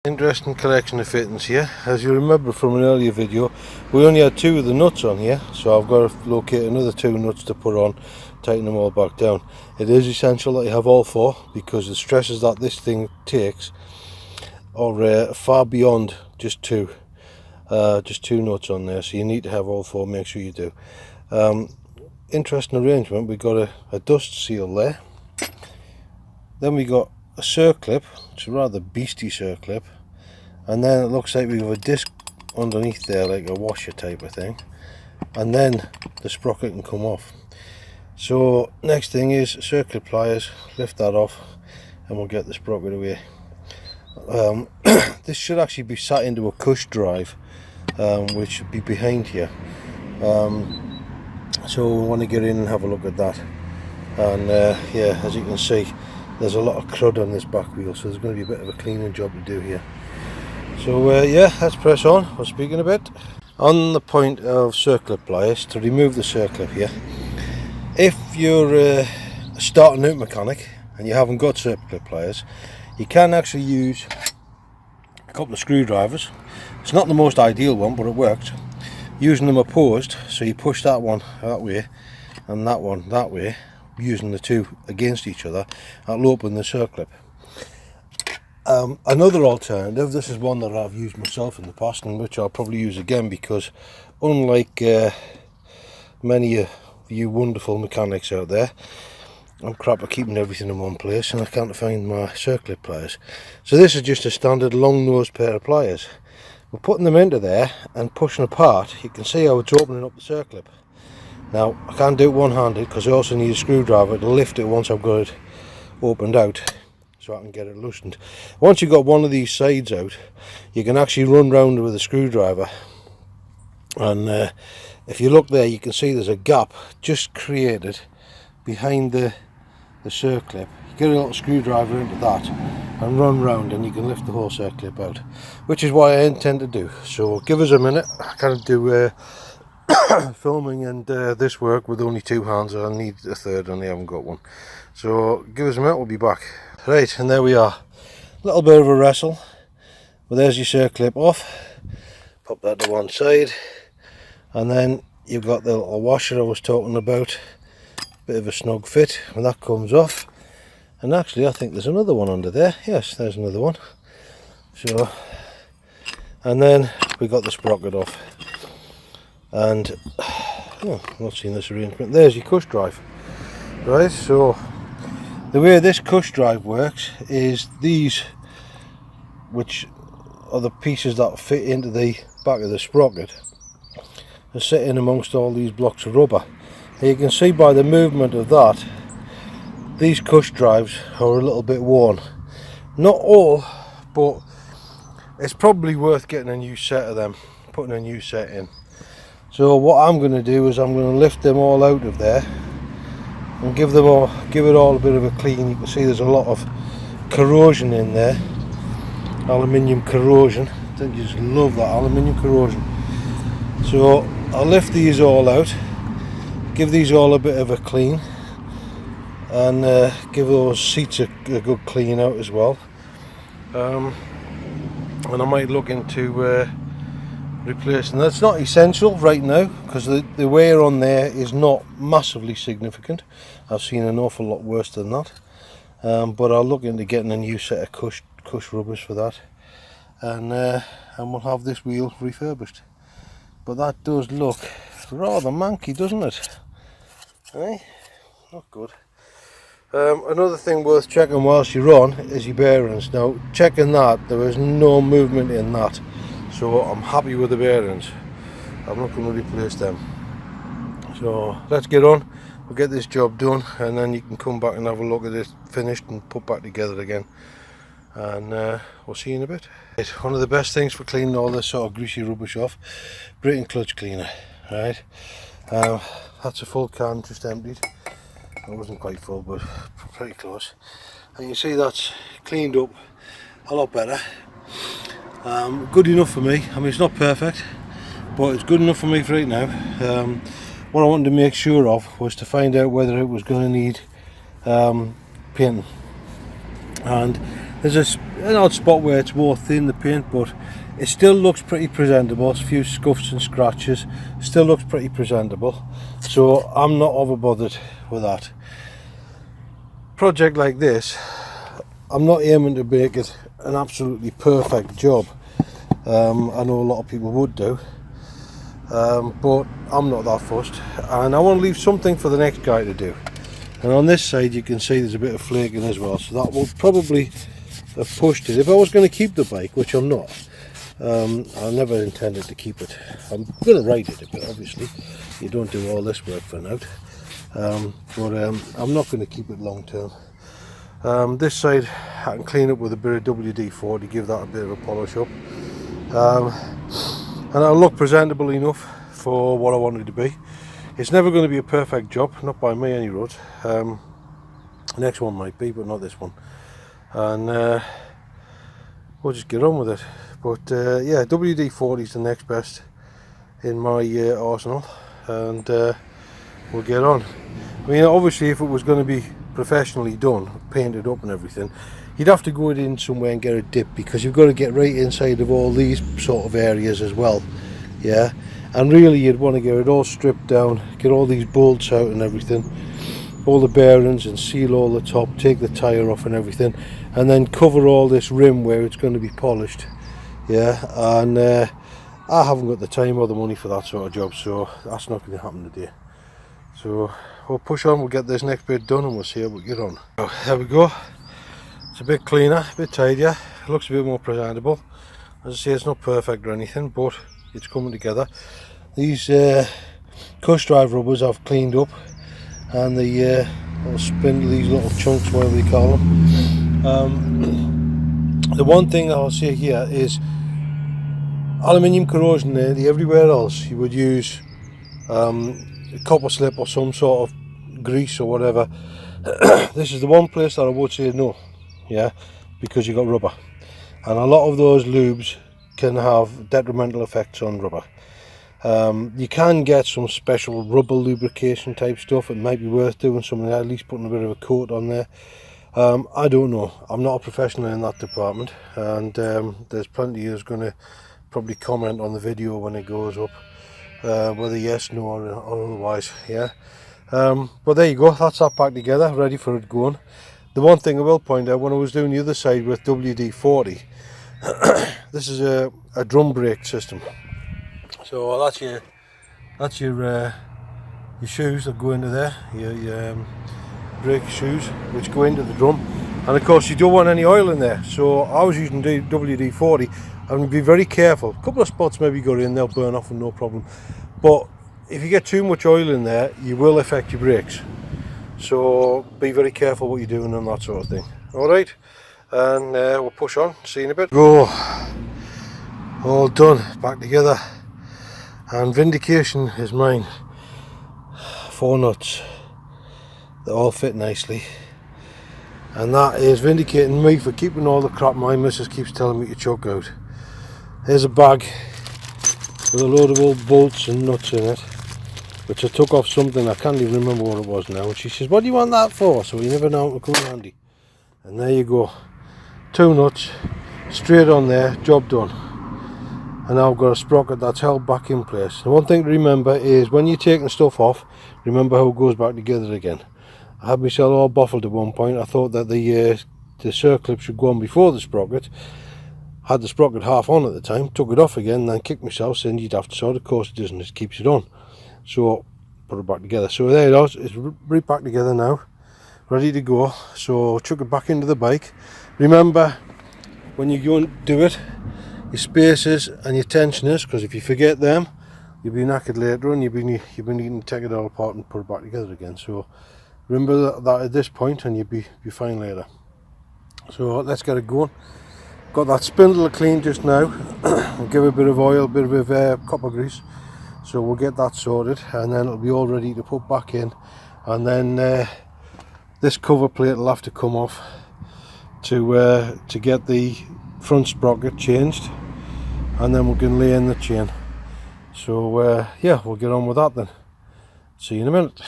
Interesting collection of fittings here. As you remember from an earlier video, we only had two of the nuts on here, so I've got to locate another two nuts to put on, tighten them all back down. It is essential that you have all four because the stresses that this thing takes are far beyond just two nuts on there, so you need to have all four. Make sure you do. Interesting arrangement. We got a dust seal there, then we got a circlip. It's a rather beastly circlip, and then it looks like we have a disc underneath there, like a washer type of thing, and then the sprocket can come off. So next thing is circuit pliers, lift that off and we'll get the sprocket away. This should actually be sat into a cush drive, which should be behind here, so we want to get in and have a look at that. And yeah, as you can see, there's a lot of crud on this back wheel, so there's going to be a bit of a cleaning job to do here. So yeah, let's press on. We'll speak in a bit. On the point of circlip pliers, to remove the circlip here, if you're a starting out mechanic and you haven't got circlip pliers, you can actually use a couple of screwdrivers. It's not the most ideal one, but it works. Using them opposed, so you push that one that way and that one that way, using the two against each other, that'll open the circlip. Another alternative, this is one that I've used myself in the past and which I'll probably use again, because unlike many of you wonderful mechanics out there, I'm crap at keeping everything in one place and I can't find my circlip pliers. So this is just a standard long nosed pair of pliers. We're putting them into there and pushing apart. You can see how it's opening up the circlip. Now I can't do it one-handed because I also need a screwdriver to lift it once I've got it opened out, so I can get it loosened. Once you've got one of these sides out, you can actually run round with a screwdriver, and if you look there, you can see there's a gap just created behind the circlip. You get a little screwdriver into that and run round and you can lift the whole circlip out, which is what I intend to do. So give us a minute. I can't do filming and this work with only two hands. I need a third and I haven't got one. So give us a minute, we'll be back. Right, and there we are. A little bit of a wrestle, but there's your circlip off. Pop that to one side, and then you've got the little washer I was talking about. Bit of a snug fit when that comes off. And actually I think there's another one under there. Yes, there's another one. So, and then we got the sprocket off. And oh, I'm not seeing this arrangement. There's your cush drive. Right, so the way this cush drive works is these, which are the pieces that fit into the back of the sprocket, are sitting amongst all these blocks of rubber. And you can see by the movement of that, these cush drives are a little bit worn. Not all, but it's probably worth getting a new set of them, putting a new set in. So what I'm going to do is I'm going to lift them all out of there and give it all a bit of a clean. You can see there's a lot of corrosion in there, aluminium corrosion. Don't you just love that aluminium corrosion? So I'll lift these all out, give these all a bit of a clean, and give those seats a good clean out as well. And I might look into replacing. That's not essential right now because the wear on there is not massively significant. I've seen an awful lot worse than that, but I'll look into getting a new set of cush rubbers for that, and we'll have this wheel refurbished. But that does look rather manky, doesn't it? Eh? Not good. Another thing worth checking whilst you're on is your bearings. Now, checking that, there was no movement in that, so I'm happy with the bearings. I'm not going to replace them. So let's get on, we'll get this job done, and then you can come back and have a look at it finished and put back together again, and we'll see you in a bit. Right, one of the best things for cleaning all this sort of greasy rubbish off, brake and clutch cleaner. Right, that's a full can just emptied. It wasn't quite full, but pretty close, and you see that's cleaned up a lot better. Good enough for me. I mean, it's not perfect, but it's good enough for me for right now. What I wanted to make sure of was to find out whether it was going to need painting, and There's an odd spot where it's more thin, the paint, but it still looks pretty presentable. A few scuffs and scratches, still looks pretty presentable, so I'm not over bothered with that. Project like this, I'm not aiming to make it an absolutely perfect job. I know a lot of people would do, but I'm not that fussed, and I want to leave something for the next guy to do. And on this side you can see there's a bit of flaking as well, so that will probably have pushed it. If I was going to keep the bike, which I'm not, I never intended to keep it. I'm going to ride it a bit, obviously. You don't do all this work for now. But I'm not going to keep it long term. This side I can clean up with a bit of WD-40, give that a bit of a polish up. And it'll look presentable enough for what I want it to be. It's never going to be a perfect job, not by me any roads. Next one might be, but not this one. And we'll just get on with it. But yeah, WD-40 is the next best in my arsenal, and we'll get on. I mean, obviously if it was going to be professionally done, painted up and everything, you'd have to go in somewhere and get a dip, because you've got to get right inside of all these sort of areas as well. Yeah, and really you'd want to get it all stripped down, get all these bolts out and everything, all the bearings, and seal all the top, take the tyre off and everything, and then cover all this rim where it's going to be polished. Yeah, and I haven't got the time or the money for that sort of job, so that's not going to happen today. So we'll push on, we'll get this next bit done, and we'll see how we get on. So there we go. It's a bit cleaner, a bit tidier, it looks a bit more presentable. As I say, it's not perfect or anything, but it's coming together. These cush drive rubbers I've cleaned up, and the little spindle, these little chunks, whatever you call them. The one thing I'll say here is aluminium corrosion nearly everywhere else you would use copper slip or some sort of grease or whatever. This is the one place that I would say no, yeah, because you got rubber, and a lot of those lubes can have detrimental effects on rubber. You can get some special rubber lubrication type stuff. It might be worth doing something, at least putting a bit of a coat on there. I don't know, I'm not a professional in that department, and there's plenty who's going to probably comment on the video when it goes up, whether yes, no, or otherwise. Yeah, but there you go, that's that back together, ready for it going. The one thing I will point out, when I was doing the other side with WD-40, this is a drum brake system. So that's your shoes that go into there, your brake shoes which go into the drum, and of course you don't want any oil in there. So I was using WD-40, and be very careful. A couple of spots maybe got in, they'll burn off and no problem, but if you get too much oil in there, you will affect your brakes. So be very careful what you're doing and that sort of thing. Alright, and we'll push on, see you in a bit. Go, all done, back together, and vindication is mine. 4 nuts, they all fit nicely, and that is vindicating me for keeping all the crap my missus keeps telling me to chuck out. Here's a bag with a load of old bolts and nuts in it, which I took off something, I can't even remember what it was now, and she says, what do you want that for? So you never know, it will come handy. And there you go, 2 nuts straight on there, job done. And now I've got a sprocket that's held back in place. The one thing to remember is when you're taking stuff off, remember how it goes back together again. I had myself all baffled at one point. I thought that the circlip should go on before the sprocket. Had the sprocket half on at the time, took it off again, and then kicked myself saying you'd have to sort it. Of course it doesn't, it keeps it on. So put it back together. So there it is, it's right back together now, ready to go. So chuck it back into the bike. Remember, when you go and do it, your spacers and your tensioners, because if you forget them, you'll be knackered later on. You'll be needing to take it all apart and put it back together again. So remember that at this point, and you'll be fine later. So let's get it going. Got that spindle cleaned just now. We'll give it a bit of oil, a bit of copper grease. So we'll get that sorted, and then it'll be all ready to put back in. And then this cover plate will have to come off to get the front sprocket changed, and then we can lay in the chain. So yeah, we'll get on with that then. See you in a minute.